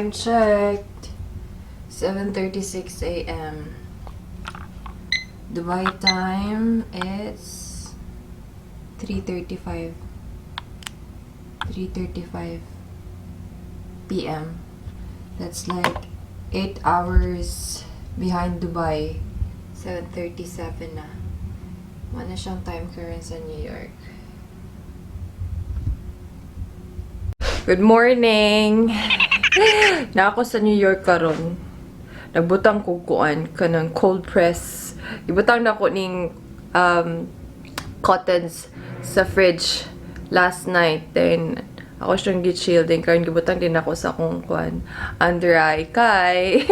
Time checked. 7:36 a.m. Dubai time is 3:35 p.m. That's like 8 hours behind Dubai. 7:37 na. Wala siyang time current sa New York. Good morning! Na ako sa New York karon. Nagbutang kukuan ka ng cold press. Ibutang na ko ning cottons sa fridge last night. Then, ako siyang gi-chill. Then, karon gibutang din ako sa akong kuan under eye. Kay,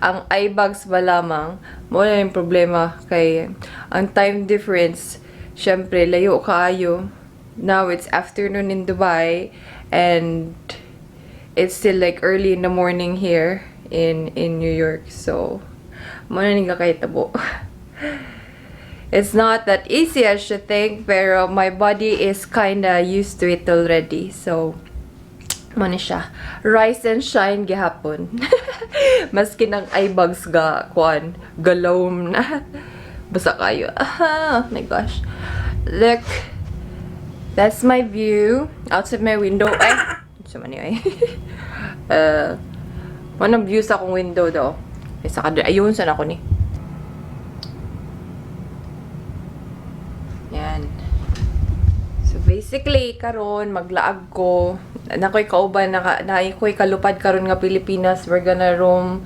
ang eye bags ba lamang, mo na yung problema kay ang time difference, syempre, layo kaayo. Now, it's afternoon in Dubai. And it's still like early in the morning here in New York. So, muna nga kay tabo. It's not that easy as you think, pero my body is kinda used to it already. So, muna siya. Rise and shine gihapon. Maski ng eye bags kuan, galom na. Basa kayo. Ah, my gosh. Look. That's my view outside my window. Ay! Sa man yun. One of view sa akong window daw. Ayun, saan ako ni? Yan. So, basically, karon maglaag ko. Nakoy kauban, naikoy kalupad karon nga Pilipinas. We're gonna roam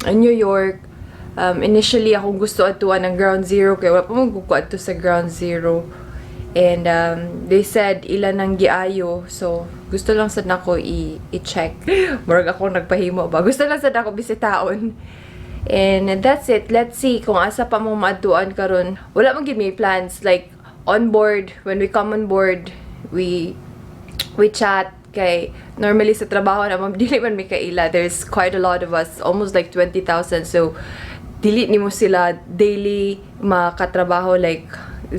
in New York. Initially, akong gusto atuan ng Ground Zero. Kaya wala pa magkukuha ito sa Ground Zero. And they said ilan ang giayo. So, gusto lang sad nako i-check. Murag ako nagpahimo ba. Gusto lang sad nako bisitaon. And that's it. Let's see kung asa pa mo maatuan karon. Wala man gid may plans like on board. When we come on board, we chat kay normally sa trabaho naman dili man may kaila. There's quite a lot of us, almost like 20,000. So, dili nimo sila daily makatrabaho like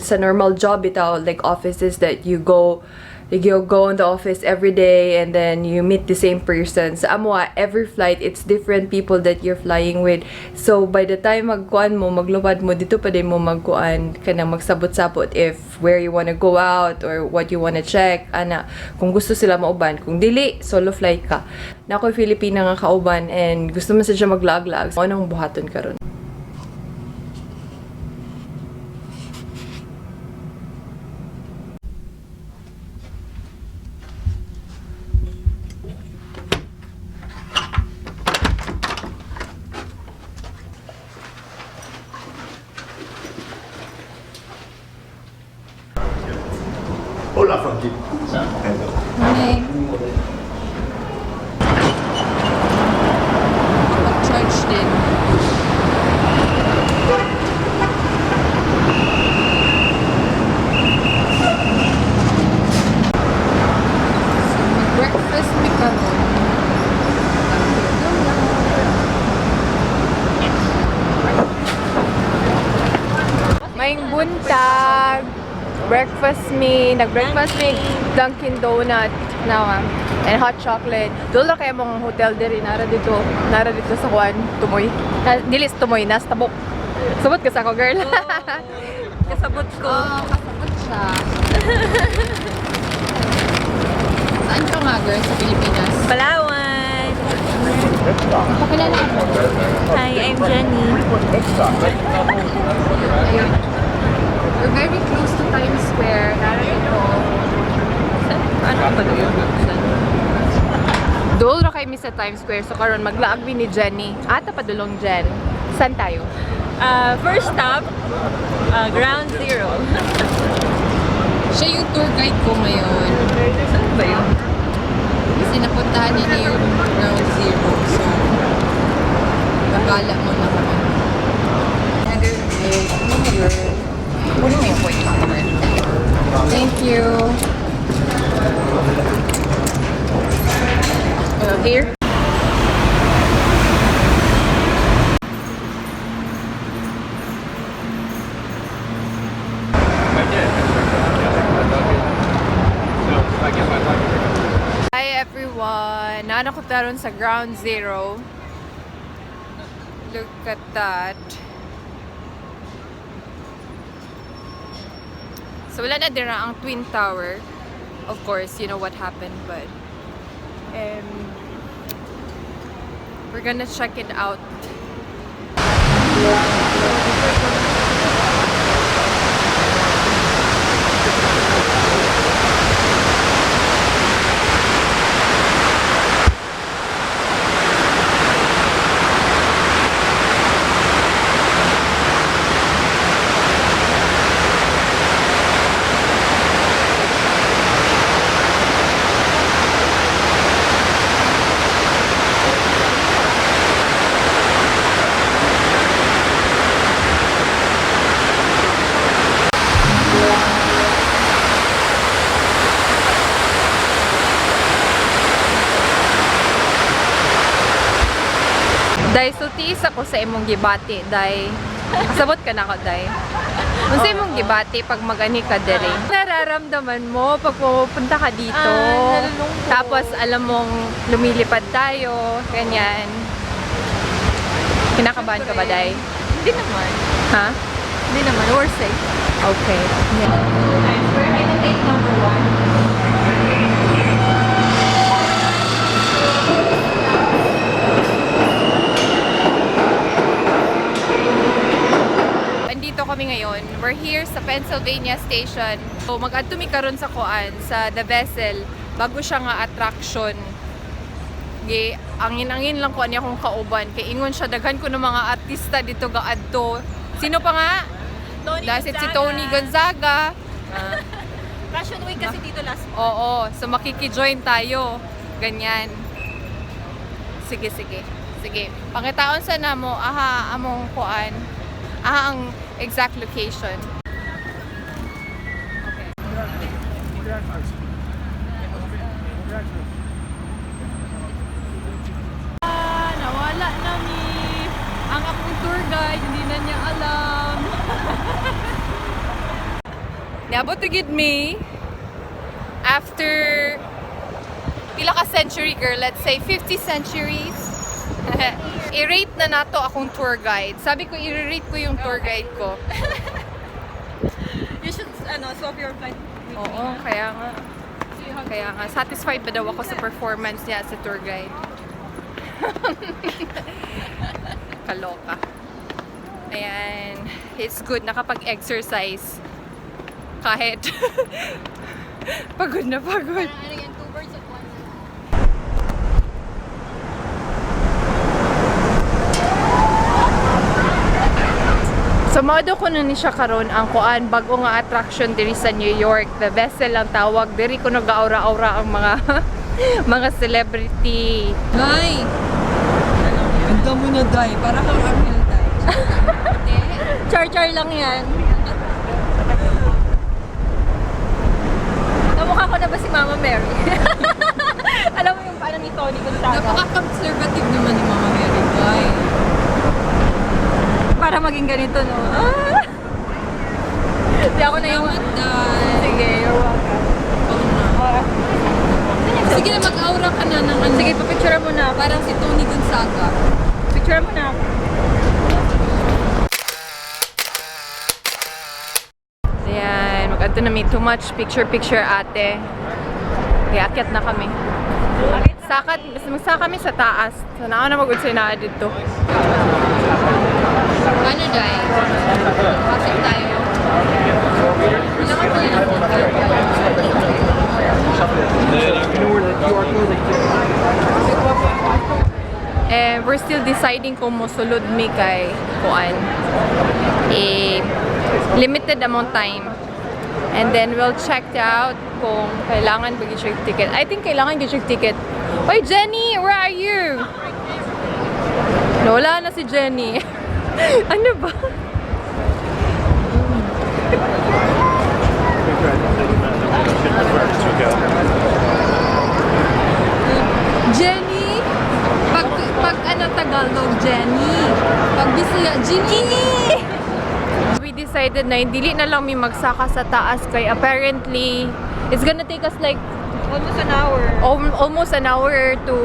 sa normal job itaw, like offices that you go in the office every day and then you meet the same person. Sa amwa, every flight, it's different people that you're flying with. So, by the time magkuan mo, maglupad mo, dito pa din mo magkuan, kanang magsabot-sabot if where you wanna go out or what you wanna check. Ana, kung gusto sila mauban. Kung dili, solo flight ka. Na ako'y Filipina nga kauban and gusto mo sa siya maglag-lag. So, anong buhaton karon? Hola, Frankie. Morning. Mag-charge din. So, mag-breakfast mi karon. Maing buntag. Breakfast me, nag-breakfast me, Dunkin' Donut, nawa, and hot chocolate. Doon lang kayo mong hotel diri, nara dito sa Juan, Tumoy. Dilis Tumoy, nas tabok. Sabot ka sa ako, girl. Kasabot ko. Kasabot siya. Saan ka nga, girl, sa Pilipinas? Palawan! Pakilala ka. Hi, I'm Jeany. Ayun. We're very close to Times Square. Narito. Ano pa doon? Doon ra kay mi sa Times Square. So karon maglaag mi ni Jenny. Ata padulong Jen. Saan tayo? First stop, Ground Zero. Siya yung tour guide ko ngayon. Saan ba yun? Kasi napuntahan niya yung Ground Zero. So, magala mo na kami. Puno mo yung point number. Thank you. Here? Hi everyone! Naano ko taron sa ground zero. Look at that. So wala na dira ang Twin Tower. Of course, you know what happened, but we're gonna check it out. Day, so tiis ako sa imong gibati, Day. Kasabot ka na ako, Day. Kung sa imong gibati, pag mag-ani ka dere, nararamdaman mo pag pupunta ka dito. nalulungkot. Tapos, alam mong lumilipad tayo, ganyan. Kinakabahan ka ba, Day? Hindi naman. Ha? Hindi naman. We're safe. Okay. We're in take number 1. Andito kami ngayon. We're here sa Pennsylvania Station. So, mag-adto mi karon sa kuan sa The Vessel bago siya nga attraction. Angin-angin lang ko niya kung kauban. Kay ingon siya, daghan ko ng mga artista dito gaadto. Sino pa nga? Dahil si Tony Gonzaga. Fashion Week kasi dito last month. Oo, so makiki-join tayo. Ganyan. Sige, sige. Sige. Pangitaon sa namo, aha, among kuan. Aha, ang exact location. Nawala na ni ang akong tour guide, hindi na niya alam. Niabot to get me after pila ka century, girl, let's say 50 centuries. I-rate na nato akong tour guide. Sabi ko, i-rate ko yung tour guide ko. You should swap your flight. Oo, kaya nga. Kaya nga, satisfied ba daw ako sa performance niya sa tour guide? Kaloka. Ayan. It's good nakapag-exercise. Kahit pagod na pagod. Ano yan? 2 birds at one. So, modo ko na ni siya karon ang kuan bago nga attraction diri sa New York. The Vessel ang tawag. Diri ko nag-aura-aura ang mga mga celebrity. Day! Ganda mo na, Day. Para kang Armel, Day. Char-char lang yan. Kamukha ko na ba si Mama Mary? Alam mo yung paano ni Tony Gonzaga? Napaka-conservative naman ni Mama Mary, Day. Para maging ganito, no? Ah! Hindi ako na yung... Salamat, Day. Sige, you're welcome. Sige na, mag-aura ka na ng ano. Sige, papicture mo na ako. Parang si Tony Gonzaga. Picture mo na ako. Ayan, mag-ato na may too much picture-picture ate. Kaya akyat na kami. Sakat, magsaka kami sa taas. So, naka na mag-unsay na dito. Ano, Day? Pasok tayo. Ilang ako yun ang We're still deciding kung musulod mi kay kuan. Limited amount time. And then we'll check out kung kailangan ba yung ticket. I think kailangan yung ticket. Oy, Jenny! Where are you? Wala na si Jenny. Ano ba? Jenny! Pag ano Tagalog, Jenny. Pag Bisaya, Jenny! We decided na hindi na lang may magsaka sa taas kay apparently it's gonna take us like Almost an hour. almost an hour to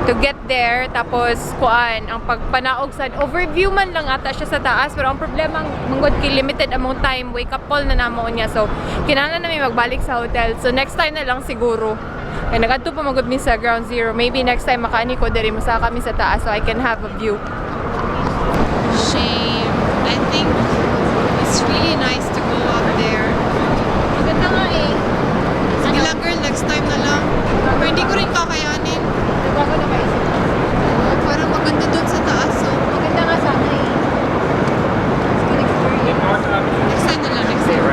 to get there. Tapos, kuan, ang pagpanaog sa overview man lang ata siya sa taas. Pero ang problema, manggod kay limited among time. Wake up call na namo niya. So, kinahanglan namin magbalik sa hotel. So, next time na lang siguro. Kaya nag-adto pa magod mi sa ground zero. Maybe next time makaani ko diri mo sa kami sa taas so I can have a view. Shame. I think it's really nice to go up there. Maganda nga eh. Sige lang girl, next time na lang. Pero hindi ko rin kakayanin. Bago na maisip. Parang maganda doon sa taas. So, Maganda nga sana eh. It's good experience. next time na lang, next time.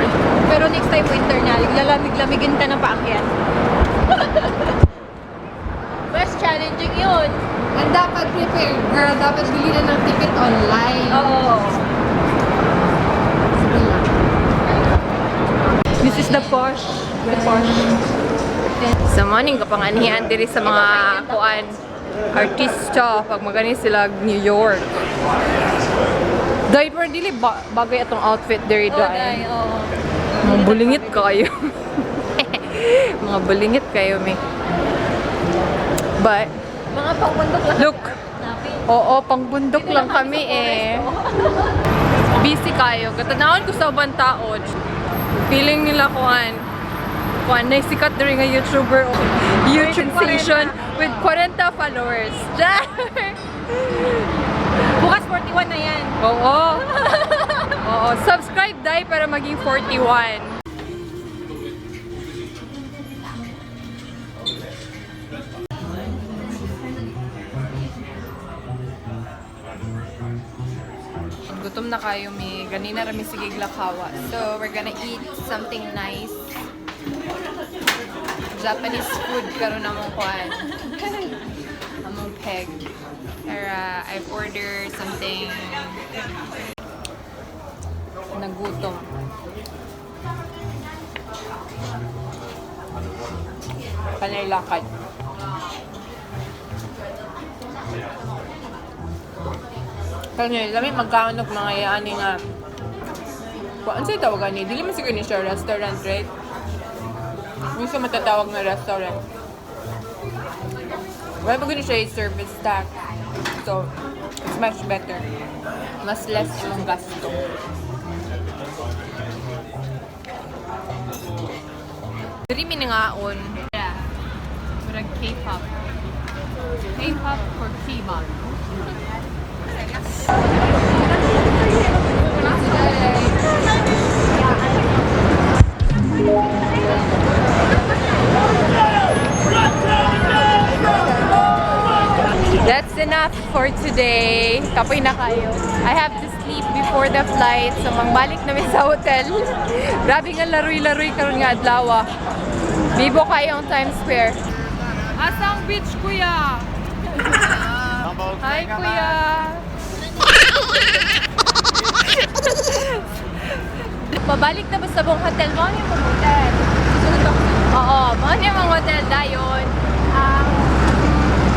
Pero next time winter na, lalamig-lamigin ka ng paakyat. Mas challenging yun. And dapat prepare, girl. Dapat bili na ng ticket online. Oo. Sige lang. This is the posh. The posh. Sa morning kapanganihan diri sa mga kuan artista pag magani sila New York. Dahil pero dili bagay atong outfit diri dahil. Oo. Mga bulingit kayo. Mga bulingit kayo mi. But Mga pangbundok lang. look, oo, pangbundok lang kami eh. Busy kayo. Katanawon ko sa ubang taon. Feeling nila kuan naisikat diri nga YouTuber o YouTube station with 40 followers. Bukas 41 na yan. Oo. Oo, subscribe dai para maging 41. Gutom na kayo mi. Ganina rami sige glakawa. So, we're gonna eat something nice. Japanese food karon namong kuan. Among peg. I've ordered something nagutom. Kanay lakad. Kanay, lami magkaon og mga yaani nga. Kuan sa tawagan ni, dili man siguro ni siya restaurant, right? Yung sa matatawag na restaurant. Wala pa siya yung service tax. So, it's much better. Mas less imong gasto. Diri mi nangaon. Yeah. Murag K-pop. K-pop or K-pop? That's enough for today. Kapoy na kayo. I have to sleep before the flight. So, mangbalik namin sa hotel. Grabe nga laroy-laroy karon nga adlaw. Bibo kayo ang Times Square. Asang beach, kuya? Hi, kuya. Pabalik na ba sa buong hotel? Mga niya mga hotel. Oo, mga niya mga hotel dayon.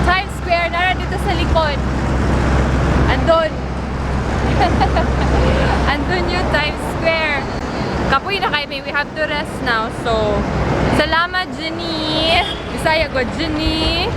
Times Square, nara dito sa likod. Andun. Andun yung Times Square. Kapoy na kayo, we have to rest now. So, Salamat Jeany. Bisaya ko, Jeany.